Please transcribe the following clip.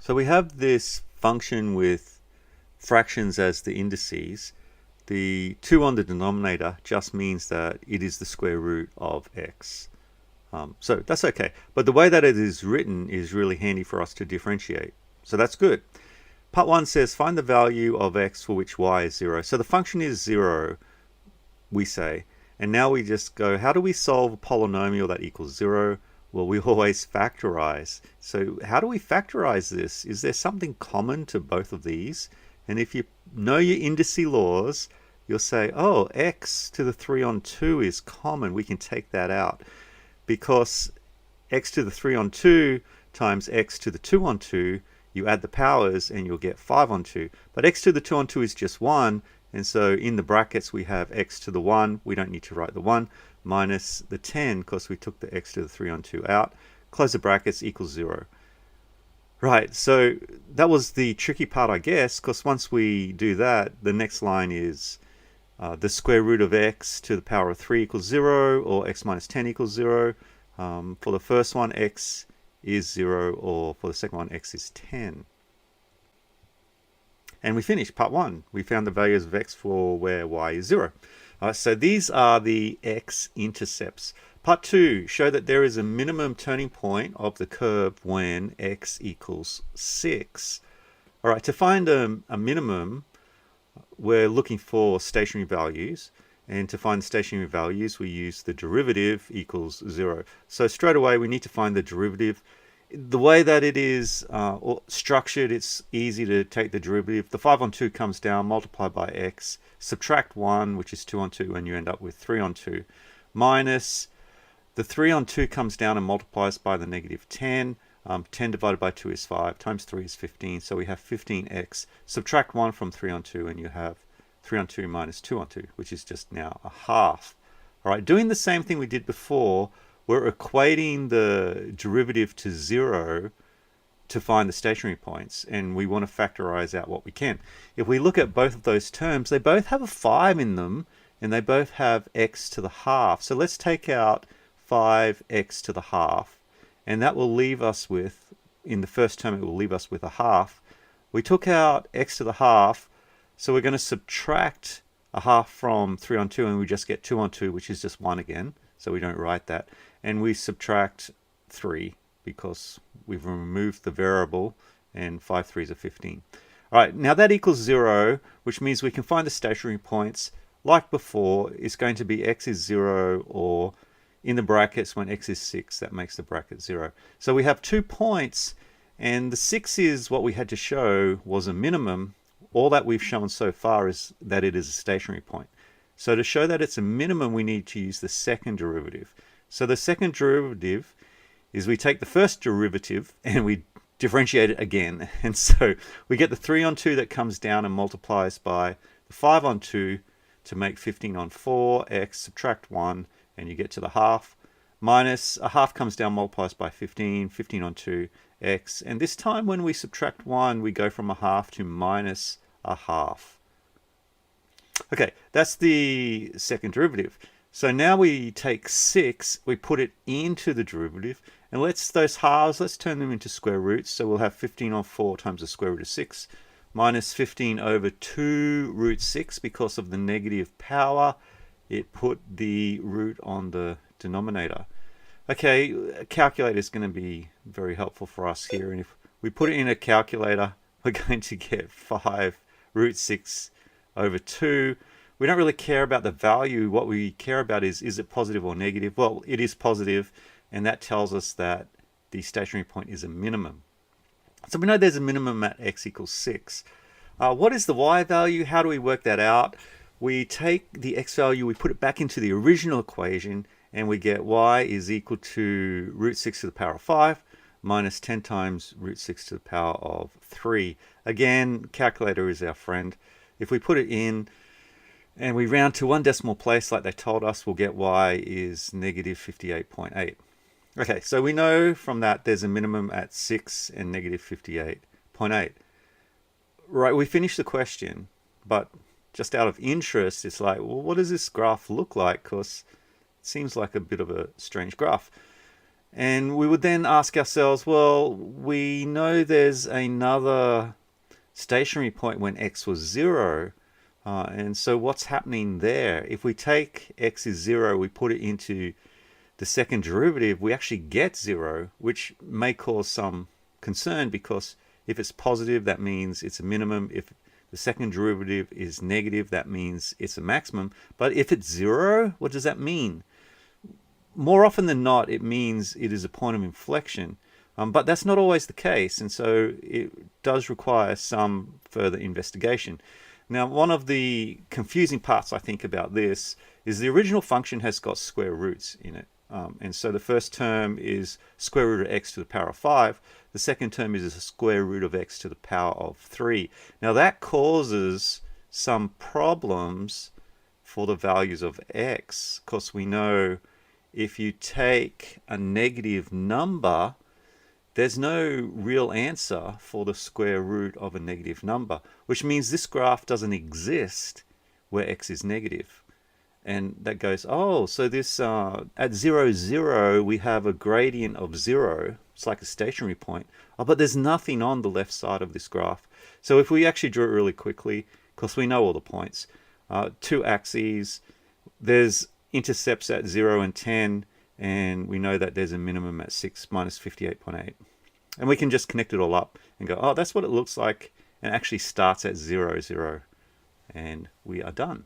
So we have this function with fractions as the indices. The 2 on the denominator just means that it is the square root of x. So that's okay. But the way that it is written is really handy for us to differentiate. So that's good. Part 1 says find the value of x for which y is 0. So the function is 0, we say. And now we just go, how do we solve a polynomial that equals 0? Well, we always factorize. So how do we factorize this? Is there something common to both of these? And if you know your indice laws, you'll say, oh, x to the 3 on 2 is common. We can take that out. Because x to the 3 on 2 times x to the 2 on 2, you add the powers and you'll get 5 on 2. But x to the 2 on 2 is just 1. And so in the brackets we have x to the 1. We don't need to write the 1 minus the 10 because we took the x to the 3 on 2 out. Close the brackets equals 0. Right, so that was the tricky part, I guess, because once we do that, the next line is the square root of x to the power of 3 equals 0, or x minus 10 equals 0. For the first one, x is 0, or for the second one, x is 10. And we finished part 1. We found the values of x for where y is 0. So these are the x-intercepts. Part 2, show that there is a minimum turning point of the curve when x equals 6. All right, to find a minimum, we're looking for stationary values. And to find the stationary values, we use the derivative equals 0. So straight away, we need to find the derivative. The way that it is structured, it's easy to take the derivative. The 5 on 2 comes down, multiply by x, subtract 1, which is 2 on 2, and you end up with 3 on 2, minus the 3 on 2 comes down and multiplies by the negative 10. 10 divided by 2 is 5, times 3 is 15, so we have 15x. Subtract 1 from 3 on 2, and you have 3 on 2 minus 2 on 2, which is just now a half. All right, doing the same thing we did before, we're equating the derivative to 0 to find the stationary points, and we want to factorize out what we can. If we look at both of those terms, they both have a 5 in them, and they both have x to the half. So let's take out 5x to the half, and that will leave us with, in the first term, it will leave us with a half. We took out x to the half, so we're going to subtract a half from 3 on 2, and we just get 2 on 2, which is just 1 again, so we don't write that. And we subtract 3 because we've removed the variable, and 5 3s are 15. All right, now that equals 0, which means we can find the stationary points. Like before, it's going to be x is 0, or in the brackets when x is 6, that makes the bracket 0. So we have 2 points, and the 6 is what we had to show was a minimum. All that we've shown so far is that it is a stationary point. So to show that it's a minimum, we need to use the second derivative. So the second derivative is we take the first derivative and we differentiate it again. And so we get the 3 on 2 that comes down and multiplies by the 5 on 2 to make 15 on 4, x, subtract 1, and you get to the half, minus a half comes down, multiplies by 15, 15 on 2, x. And this time when we subtract 1, we go from a half to minus a half. Okay, that's the second derivative. So now we take 6, we put it into the derivative, and those halves, let's turn them into square roots. So we'll have 15 on 4 times the square root of 6, minus 15 over 2 root 6. Because of the negative power, it put the root on the denominator. Okay, a calculator is going to be very helpful for us here. And if we put it in a calculator, we're going to get 5 root 6 over 2. We don't really care about the value. What we care about is it positive or negative? Well, it is positive, and that tells us that the stationary point is a minimum. So we know there's a minimum at x equals 6. What is the y value? How do we work that out? We take the x value, we put it back into the original equation, and we get y is equal to root 6 to the power of 5 minus 10 times root 6 to the power of 3. Again, calculator is our friend. If we put it in and we round to one decimal place like they told us, we'll get y is negative 58.8. Okay, so we know from that there's a minimum at 6 and negative 58.8. Right, we finished the question, but just out of interest, it's like, well, what does this graph look like? Because it seems like a bit of a strange graph. And we would then ask ourselves, well, we know there's another stationary point when x was 0. And so what's happening there? If we take x is 0, we put it into the second derivative, we actually get 0, which may cause some concern, because if it's positive, that means it's a minimum. If the second derivative is negative, that means it's a maximum. But if it's 0, what does that mean? More often than not, it means it is a point of inflection. But that's not always the case, and so it does require some further investigation. Now, one of the confusing parts, I think, about this is the original function has got square roots in it. And so the first term is square root of x to the power of 5. The second term is a square root of x to the power of 3. Now, that causes some problems for the values of x, because we know if you take a negative number, there's no real answer for the square root of a negative number, which means this graph doesn't exist where x is negative. And that goes, oh, so this at 0, 0, we have a gradient of 0. It's like a stationary point. Oh, but there's nothing on the left side of this graph. So if we actually draw it really quickly, because we know all the points, two axes, there's intercepts at 0 and 10, and we know that there's a minimum at 6 minus 58.8. And we can just connect it all up and go, oh, that's what it looks like, and actually starts at 0, 0. And we are done.